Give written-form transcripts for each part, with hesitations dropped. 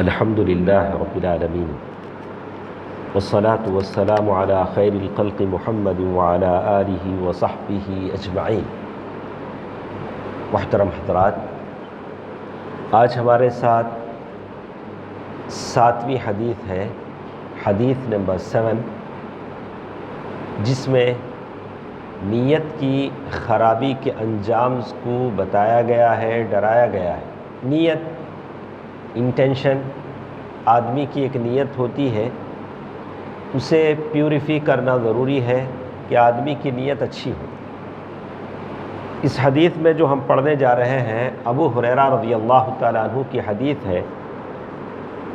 الحمد للہ رب العالمین والصلاة والسلام علی خیر الخلق محمد وعلی آلہ وصحبہ اجمعین۔ محترم حضرات، آج ہمارے ساتھ 7ویں حدیث ہے، حدیث نمبر 7، جس میں نیت کی خرابی کے انجام کو بتایا گیا ہے، ڈرایا گیا ہے۔ نیت، انٹینشن، آدمی کی ایک نیت ہوتی ہے، اسے پیوریفائی کرنا ضروری ہے کہ آدمی کی نیت اچھی ہو۔ اس حدیث میں جو ہم پڑھنے جا رہے ہیں، ابو ہریرہ رضی اللہ تعالیٰ عنہ کی حدیث ہے۔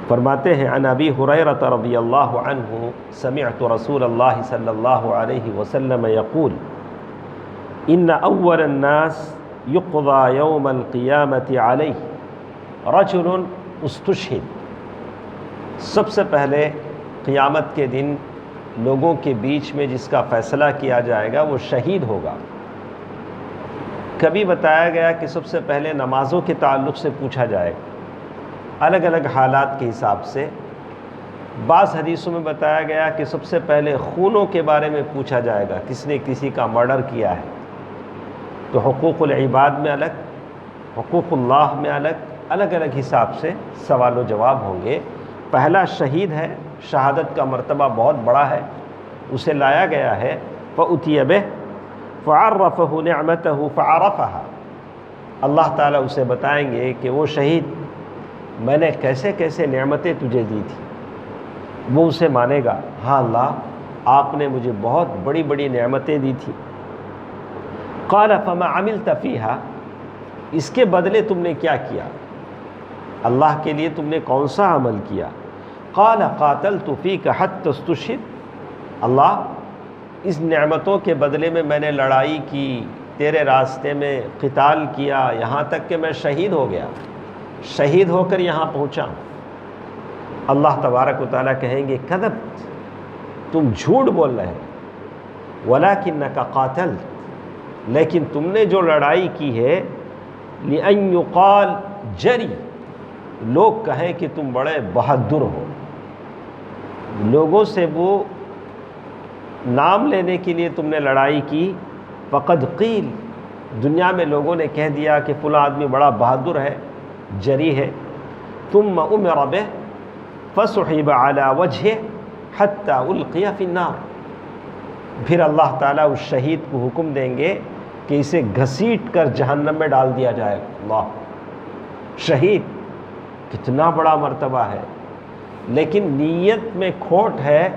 فرماتے ہیں عن ابی ہریرہ رضی اللہ عنہ سمعت رسول اللہ صلی اللہ علیہ وسلم یقول ان اول الناس یقضى یوم القیامت علیہ رجل استشہد۔ سب سے پہلے قیامت کے دن لوگوں کے بیچ میں جس کا فیصلہ کیا جائے گا وہ شہید ہوگا۔ کبھی بتایا گیا کہ سب سے پہلے نمازوں کے تعلق سے پوچھا جائے گا، الگ الگ حالات کے حساب سے۔ بعض حدیثوں میں بتایا گیا کہ سب سے پہلے خونوں کے بارے میں پوچھا جائے گا، کس نے کسی کا مرڈر کیا ہے۔ تو حقوق العباد میں الگ، حقوق اللہ میں الگ، الگ الگ حساب سے سوال و جواب ہوں گے۔ پہلا شہید ہے، شہادت کا مرتبہ بہت بڑا ہے، اسے لایا گیا ہے۔ فَأُتِيَ بِهِ فَعَرَّفَهُ نِعْمَتَهُ فَعَرَفَهَا۔ اللہ تعالیٰ اسے بتائیں گے کہ وہ شہید، میں نے کیسے کیسے نعمتیں تجھے دی تھی۔ وہ اسے مانے گا، ہاں اللہ، آپ نے مجھے بہت بڑی بڑی نعمتیں دی تھی۔ قَالَ فَمَا عَمِلْتَ فِيهَا، اس کے بدلے تم نے کیا کیا؟ اللہ کے لیے تم نے کون سا عمل کیا؟ قال قاتلت فیک حتی استشہد، اللہ اس نعمتوں کے بدلے میں نے لڑائی کی، تیرے راستے میں قتال کیا، یہاں تک کہ میں شہید ہو گیا، شہید ہو کر یہاں پہنچا۔ اللہ تبارک و تعالیٰ کہیں گے کذبت، تم جھوٹ بول رہے ہو، ولکنک قاتلت، لیکن تم نے جو لڑائی کی ہے، لأن یقال جری، لوگ کہیں کہ تم بڑے بہادر ہو، لوگوں سے وہ نام لینے کے لیے تم نے لڑائی کی۔ فقد قیل، دنیا میں لوگوں نے کہہ دیا کہ فلاں آدمی بڑا بہادر ہے، جری ہے۔ ثم امر بہ فسحب علی وجہہ حتی القی فی النار، پھر اللہ تعالیٰ اس شہید کو حکم دیں گے کہ اسے گھسیٹ کر جہنم میں ڈال دیا جائے۔ اللہ، شہید کتنا بڑا مرتبہ ہے، لیکن نیت میں کھوٹ ہے،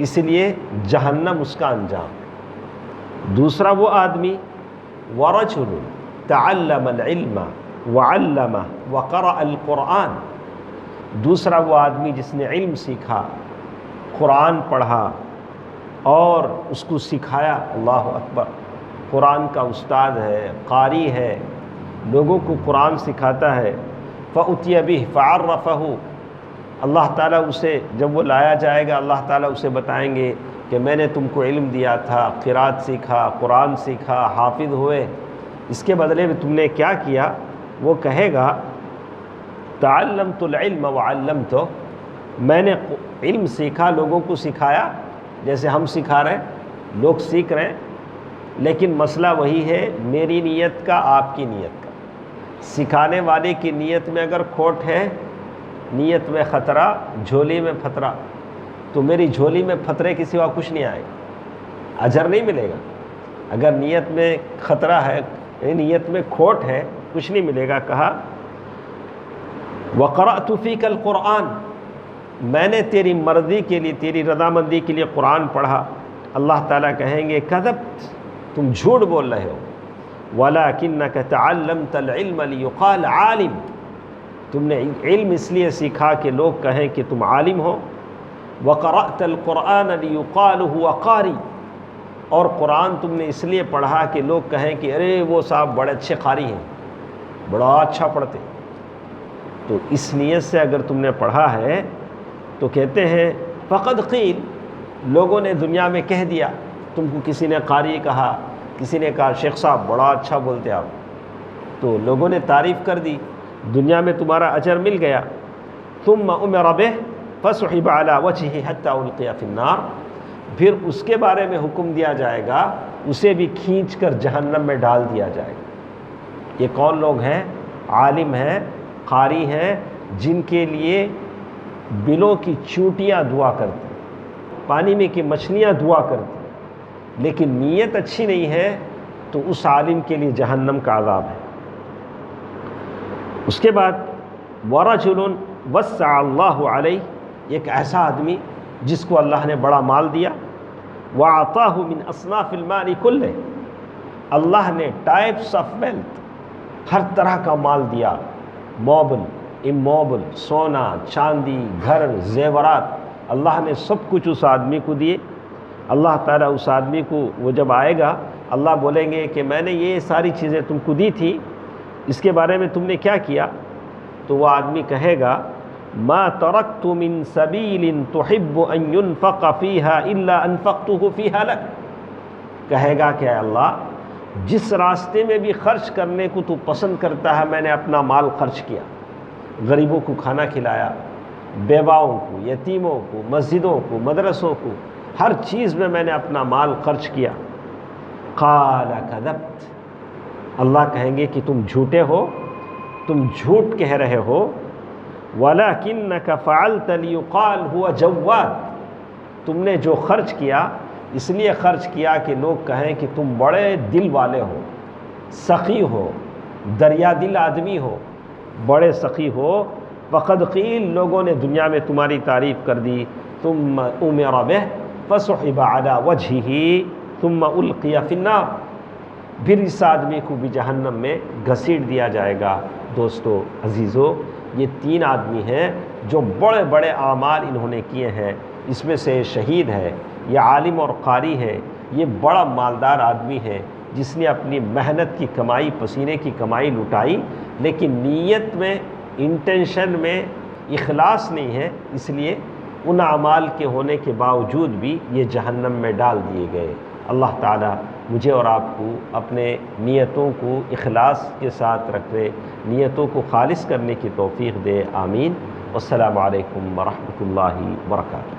اس لیے جہنم اس کا انجام۔ دوسرا وہ آدمی ورجل تعلم العلم وعلمہ وقرأ القرآن، دوسرا وہ آدمی جس نے علم سیکھا، قرآن پڑھا اور اس کو سکھایا۔ اللہ اکبر، قرآن کا استاد ہے، قاری ہے، لوگوں کو قرآن سکھاتا ہے۔ فَأُتِيَ بِهِ فَعَرَّفَهُ، اللہ تعالیٰ اسے جب وہ لایا جائے گا، اللہ تعالیٰ اسے بتائیں گے کہ میں نے تم کو علم دیا تھا، قرات سیکھا، قرآن سیکھا، حافظ ہوئے، اس کے بدلے میں تم نے کیا کیا؟ وہ کہے گا تعلمت العلم وعلمت، میں نے علم سیکھا، لوگوں کو سکھایا، جیسے ہم سکھا رہے ہیں، لوگ سیکھ رہے ہیں، لیکن مسئلہ وہی ہے، میری نیت کا، آپ کی نیت کا۔ سکھانے والے کی نیت میں اگر کھوٹ ہے، نیت میں خطرہ، جھولی میں پھترا، تو میری جھولی میں پھترے کے سوا کچھ نہیں آئے گا، اجر نہیں ملے گا۔ اگر نیت میں خطرہ ہے، نیت میں کھوٹ ہے، کچھ نہیں ملے گا۔ کہا وَقَرَأْتُ فِيكَ الْقُرْآنَ، میں نے تیری مرضی کے لیے، تیری رضامندی کے لیے قرآن پڑھا۔ اللہ تعالیٰ کہیں گے کذبت، تم جھوٹ بول رہے ہو، وَلَكِنَّكَ تَعَلَّمْتَ الْعِلْمَ لِيُقَالَ عَالِمٌ، تم نے علم اس لیے سیکھا کہ لوگ کہیں کہ تم عالم ہو۔ وَقَرَأْتَ الْقُرْآنَ لِيُقَالُ هُوَ قَارِئٌ، اور قرآن تم نے اس لیے پڑھا کہ لوگ کہیں کہ ارے وہ صاحب بڑے اچھے قاری ہیں، بڑا اچھا پڑھتے۔ تو اس نیت سے اگر تم نے پڑھا ہے تو کہتے ہیں فقد قیل، لوگوں نے دنیا میں کہہ دیا، تم کو کسی نے قاری کہا، کسی نے کہا شیخ صاحب بڑا اچھا بولتے آپ، تو لوگوں نے تعریف کر دی، دنیا میں تمہارا اجر مل گیا۔ ثم امر به فسحب على وجهه حتى القي في النار، پھر اس کے بارے میں حکم دیا جائے گا اسے بھی کھینچ کر جہنم میں ڈال دیا جائے گا۔ یہ کون لوگ ہیں؟ عالم ہیں، قاری ہیں، جن کے لیے بلوں کی چونٹیاں دعا کرتی، پانی میں کی مچھلیاں دعا کرتی، لیکن نیت اچھی نہیں ہے تو اس عالم کے لیے جہنم کا عذاب ہے۔ اس کے بعد وَرَجُلٌ وَسَّعَ اللَّهُ عَلَيْهِ، ایک ایسا آدمی جس کو اللہ نے بڑا مال دیا، وَعَطَاهُ مِنْ أَصْنَافِ الْمَالِ كُلِّهِ، اللہ نے ٹائپس آف ویلتھ، ہر طرح کا مال دیا، موبل اموبل، سونا چاندی، گھر زیورات، اللہ نے سب کچھ اس آدمی کو دیے۔ اللہ تعالیٰ اس آدمی کو، وہ جب آئے گا اللہ بولیں گے کہ میں نے یہ ساری چیزیں تم کو دی تھی، اس کے بارے میں تم نے کیا کیا؟ تو وہ آدمی کہے گا ما ترکت من سبیل تحب ان ينفق فیها الا انفقته فیها لک، کہے گا کہ اے اللہ جس راستے میں بھی خرچ کرنے کو تو پسند کرتا ہے میں نے اپنا مال خرچ کیا، غریبوں کو کھانا کھلایا، بیواؤں کو، یتیموں کو، مسجدوں کو، مدرسوں کو، ہر چیز میں نے اپنا مال خرچ کیا۔ قال کذبت، اللہ کہیں گے کہ تم جھوٹے ہو، تم جھوٹ کہہ رہے ہو، ولکنک فعلت لیقال هو جواد، تم نے جو خرچ کیا اس لیے خرچ کیا کہ لوگ کہیں کہ تم بڑے دل والے ہو، سخی ہو، دریا دل آدمی ہو، بڑے سخی ہو۔ فقد قیل، لوگوں نے دنیا میں تمہاری تعریف کر دی۔ ثم امر به فسحب على وجهه ثم القي في النار، پھر اس آدمی کو بھی جہنم میں گھسیٹ دیا جائے گا۔ دوستو عزیزو، یہ تین آدمی ہیں جو بڑے بڑے اعمال انہوں نے کیے ہیں، اس میں سے شہید ہے، یہ عالم اور قاری ہے، یہ بڑا مالدار آدمی ہے جس نے اپنی محنت کی کمائی، پسینے کی کمائی لٹائی، لیکن نیت میں، انٹینشن میں اخلاص نہیں ہے، اس لیے ان اعمال کے ہونے کے باوجود بھی یہ جہنم میں ڈال دیے گئے۔ اللہ تعالیٰ مجھے اور آپ کو اپنے نیتوں کو اخلاص کے ساتھ رکھے، نیتوں کو خالص کرنے کی توفیق دے، آمین۔ والسلام علیکم ورحمۃ اللہ وبرکاتہ۔